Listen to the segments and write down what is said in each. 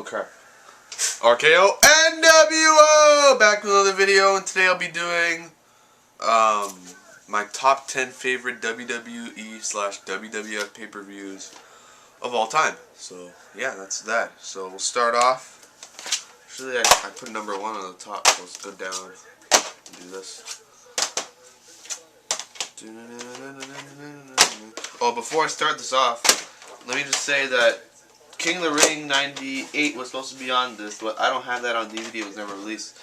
Oh crap. RKO NWO! Back with another video, and today I'll be doing my top 10 favorite WWE/WWF pay-per-views of all time. So yeah, that's that. So we'll start off. Actually, I put number 1 on the top, so let's go down and do this. Oh, before I start this off, let me just say that King of the Ring 98 was supposed to be on this, but I don't have that on DVD. It was never released.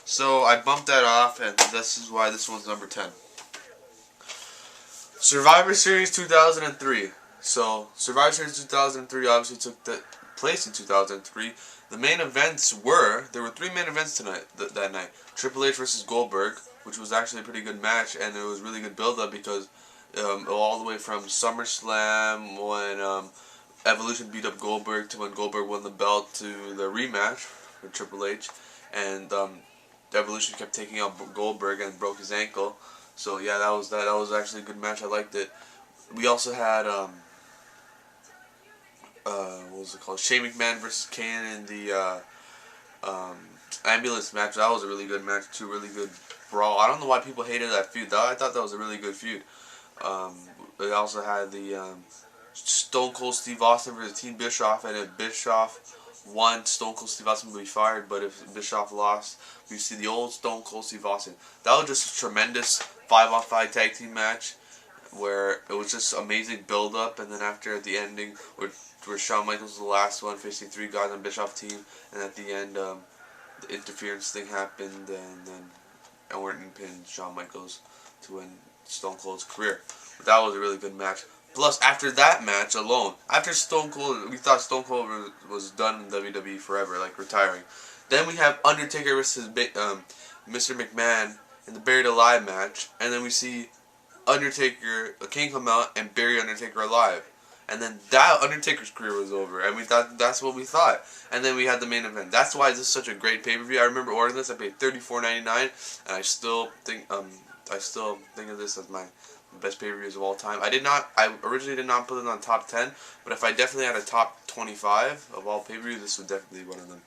So I bumped that off, and this is why this one's number 10. Survivor Series 2003. So Survivor Series 2003 obviously took place in 2003. The main events there were 3 main events that night. Triple H versus Goldberg, which was actually a pretty good match, and it was really good build-up because all the way from SummerSlam when Evolution beat up Goldberg to when Goldberg won the belt to the rematch with Triple H, and Evolution kept taking out Goldberg and broke his ankle. So yeah, that was actually a good match. I liked it. We also had what was it called? Shane McMahon versus Kane in the ambulance match. That was a really good match too. Really good brawl. I don't know why people hated that feud. I thought that was a really good feud. We also had the Stone Cold Steve Austin versus Team Bischoff, and if Bischoff won, Stone Cold Steve Austin would be fired, but if Bischoff lost, we see the old Stone Cold Steve Austin. That was just a tremendous 5-on-5 tag team match where it was just amazing build-up, and then after the ending where Shawn Michaels was the last one facing 3 guys on Bischoff's team, and at the end the interference thing happened, and then Orton pinned Shawn Michaels to end Stone Cold's career. But that was a really good match. Plus, after that match alone, after Stone Cold, we thought Stone Cold was done in WWE forever, like retiring. Then we have Undertaker versus Mr. McMahon in the Buried Alive match, and then we see King come out and bury Undertaker alive. And then that Undertaker's career was over, and we thought that's what we thought. And then we had the main event. That's why this is such a great pay-per-view. I remember ordering this. I paid $34.99, and I still think of this as my best pay-per-views of all time. I originally did not put it on top 10, but if I definitely had a top 25 of all pay-per-views, this would definitely be one of them.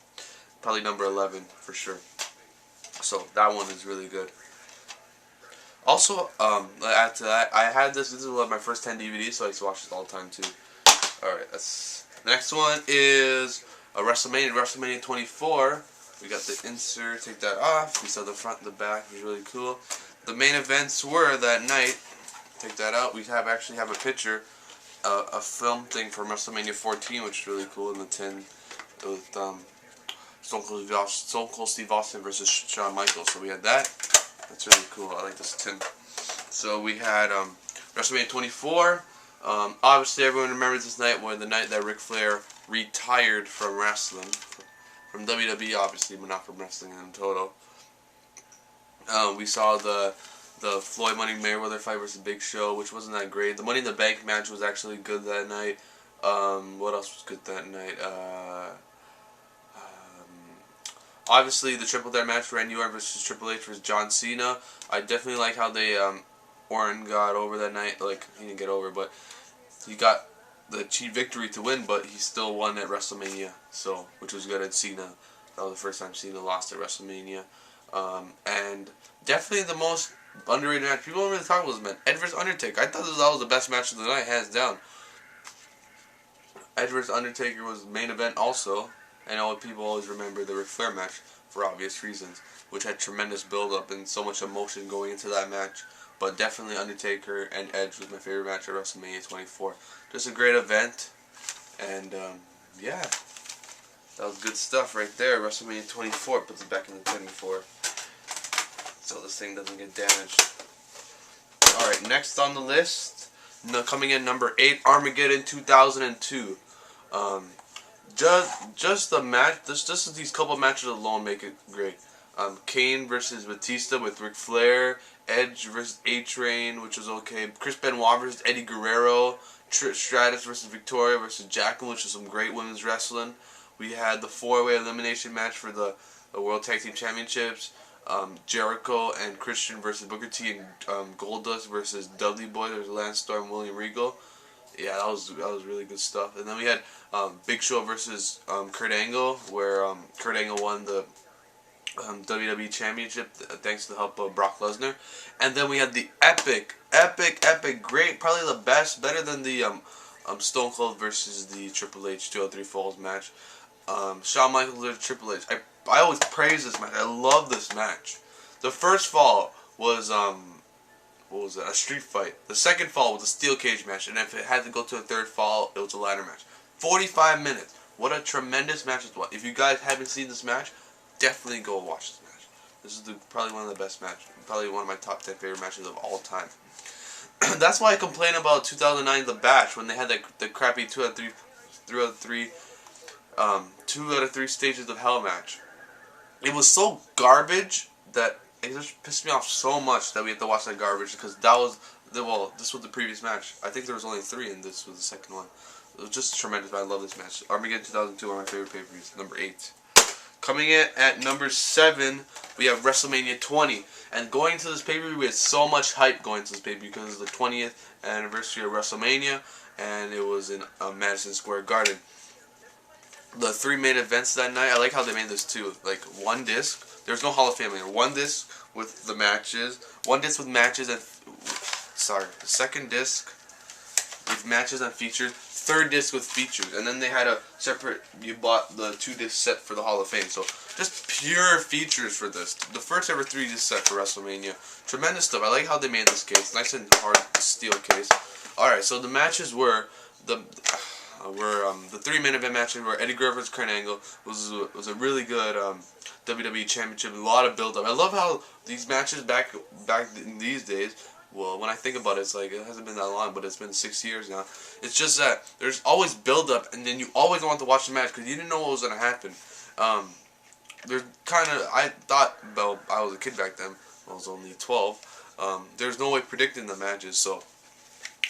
Probably number 11 for sure. So that one is really good. Also, add to that, I had this is one of my first 10 DVDs, so I used to watch this all the time too. Alright, the next one is WrestleMania 24. We got the insert, take that off. We saw the front and the back, it was really cool. The main events were that night. Take that out. We actually have a picture, a film thing from WrestleMania 14, which is really cool in the tin with Stone Cold Steve Austin versus Shawn Michaels. So we had that. That's really cool. I like this tin. So we had WrestleMania 24. Obviously, everyone remembers this night was the night that Ric Flair retired from wrestling, from WWE, obviously, but not from wrestling in total. We saw the Floyd Money Mayweather fight versus Big Show, which wasn't that great. The Money in the Bank match was actually good that night. What else was good that night? Obviously, the Triple Threat match for Randy Orton versus Triple H versus John Cena. I definitely like how they Orton got over that night. Like, he didn't get over, but he got the cheap victory to win, but he still won at WrestleMania, so which was good. At Cena, that was the first time Cena lost at WrestleMania. And definitely the most underrated match. People don't really talk about this match. Edge vs. Undertaker. I thought that was the best match of the night, hands down. Edge vs. Undertaker was the main event also. I know people always remember the Ric Flair match for obvious reasons, which had tremendous build-up and so much emotion going into that match. But definitely Undertaker and Edge was my favorite match at WrestleMania 24. Just a great event, and yeah, that was good stuff right there. WrestleMania 24 puts it back in the 10 before, so this thing doesn't get damaged. Alright, next on the list, coming in number 8, Armageddon 2002. Just the match, just these couple matches alone make it great. Kane versus Batista with Ric Flair, Edge versus A-Train, which was okay. Chris Benoit versus Eddie Guerrero, Stratus versus Victoria versus Jacqueline, which was some great women's wrestling. We had the 4-way elimination match for the World Tag Team Championships. Jericho and Christian versus Booker T and Goldust versus Dudley Boy. There's Lance Storm, William Regal. Yeah, that was really good stuff. And then we had Big Show versus Kurt Angle, where Kurt Angle won the WWE Championship thanks to the help of Brock Lesnar. And then we had the epic, great, probably the best, better than the Stone Cold versus the Triple H 203 Falls match. Shawn Michaels versus Triple H. I always praise this match. I love this match. The first fall was what was it? A street fight. The second fall was a steel cage match, and if it had to go to a third fall, it was a ladder match. 45 minutes. What a tremendous match it was. If you guys haven't seen this match, definitely go watch this match. This is probably one of the best matches. Probably one of my top 10 favorite matches of all time. That's why I complain about 2009 The Batch when they had the crappy 2 out of 3 stages of hell match. It was so garbage that it just pissed me off so much that we had to watch that garbage, because that was this was the previous match. I think there was only 3 and this was the second one. It was just tremendous. I love this match. Armageddon 2002, one of my favorite pay-per-views. Number 8. Coming in at number 7, we have WrestleMania 20. And going to this pay-per-view, we had so much hype going to this pay-per-view because it was the 20th anniversary of WrestleMania, and it was in Madison Square Garden. The 3 main events that night, I like how they made this too. Like, one disc. There's no Hall of Fame later. One disc with the matches. One disc with matches and... The second disc with matches and features. Third disc with features. And then they had a separate... You bought the 2-disc set for the Hall of Fame. So, just pure features for this. The first ever 3-disc set for WrestleMania. Tremendous stuff. I like how they made this case. Nice and hard steel case. Alright, so the matches were... The 3 main event matches were Eddie Guerrero vs. Kurt Angle. Was a really good WWE Championship. A lot of build up. I love how these matches back in these days. Well, when I think about it, it's like it hasn't been that long, but it's been 6 years now. It's just that there's always build up, and then you always want to watch the match because you didn't know what was gonna happen. There's kind of I thought, well, I was a kid back then. I was only 12. There's no way predicting the matches, so.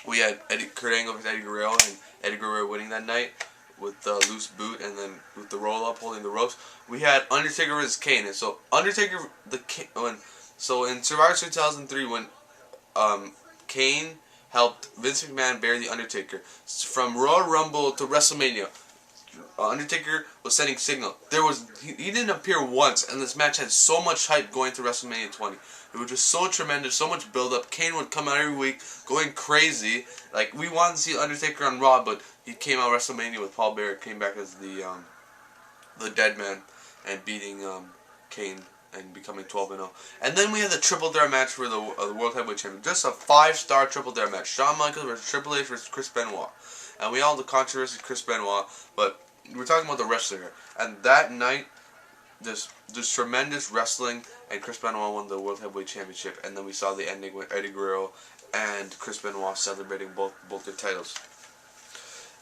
We had Kurt Angle versus Eddie Guerrero, and Eddie Guerrero winning that night with the loose boot and then with the roll up holding the ropes. We had Undertaker versus Kane, and so Undertaker in Survivor Series 2003 when Kane helped Vince McMahon bury the Undertaker from Royal Rumble to WrestleMania. Undertaker was sending signal. He didn't appear once, and this match had so much hype going to WrestleMania 20. It was just so tremendous, so much build-up. Kane would come out every week going crazy. Like, we wanted to see Undertaker on Raw, but he came out WrestleMania with Paul Bearer, came back as the dead man, and beating Kane and becoming 12-0. And then we had the Triple Threat match for the World Heavyweight Championship. Just a 5-star Triple Threat match. Shawn Michaels versus Triple H versus Chris Benoit. And we all the controversy Chris Benoit, but we're talking about the wrestler here. And that night, this tremendous wrestling, and Chris Benoit won the World Heavyweight Championship, and then we saw the ending with Eddie Guerrero and Chris Benoit celebrating both their titles.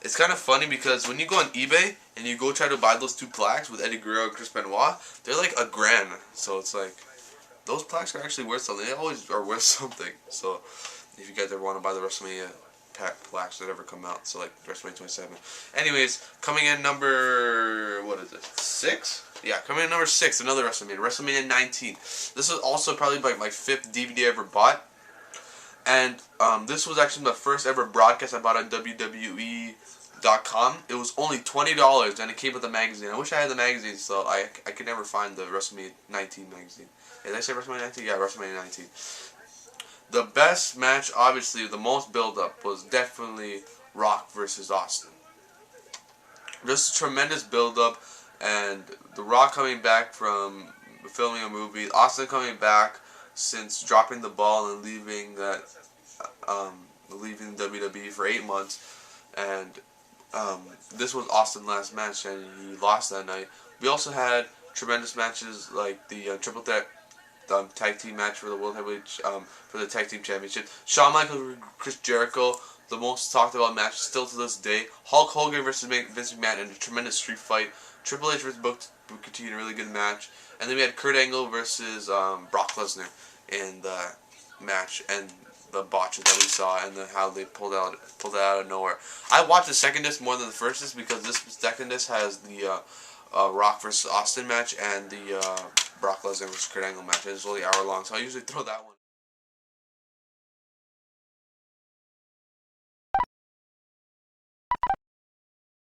It's kind of funny because when you go on eBay and you go try to buy those 2 plaques with Eddie Guerrero and Chris Benoit, they're like $1,000. So it's like, those plaques are actually worth something. They always are worth something. So if you guys ever want to buy the WrestleMania plaques that ever come out, so like WrestleMania 27. Anyways, coming in number 6? Yeah, coming in number 6, another WrestleMania 19. This was also probably like my 5th DVD I ever bought, and this was actually the first ever broadcast I bought on WWE.com. It was only $20, and it came with a magazine. I wish I had the magazine, so I could never find the WrestleMania 19 magazine. Did I say WrestleMania 19? Yeah, WrestleMania 19. The best match, obviously, the most build-up was definitely Rock versus Austin. Just a tremendous build-up, and The Rock coming back from filming a movie, Austin coming back since dropping the ball and leaving WWE for 8 months, and this was Austin's last match, and he lost that night. We also had tremendous matches like the Triple Threat tag team match for the World Heavyweight for the tag team championship. Shawn Michaels, Chris Jericho, the most talked about match still to this day. Hulk Hogan versus Vince McMahon in a tremendous street fight. Triple H versus Booker T in a really good match. And then we had Kurt Angle versus Brock Lesnar in the match, and the botches that we saw, and how they pulled it out of nowhere. I watched the second disc more than the first disc because this second disc has the Rock versus Austin match and the Brock Lesnar versus Kurt Angle match. It's only an hour long, so I usually throw that one.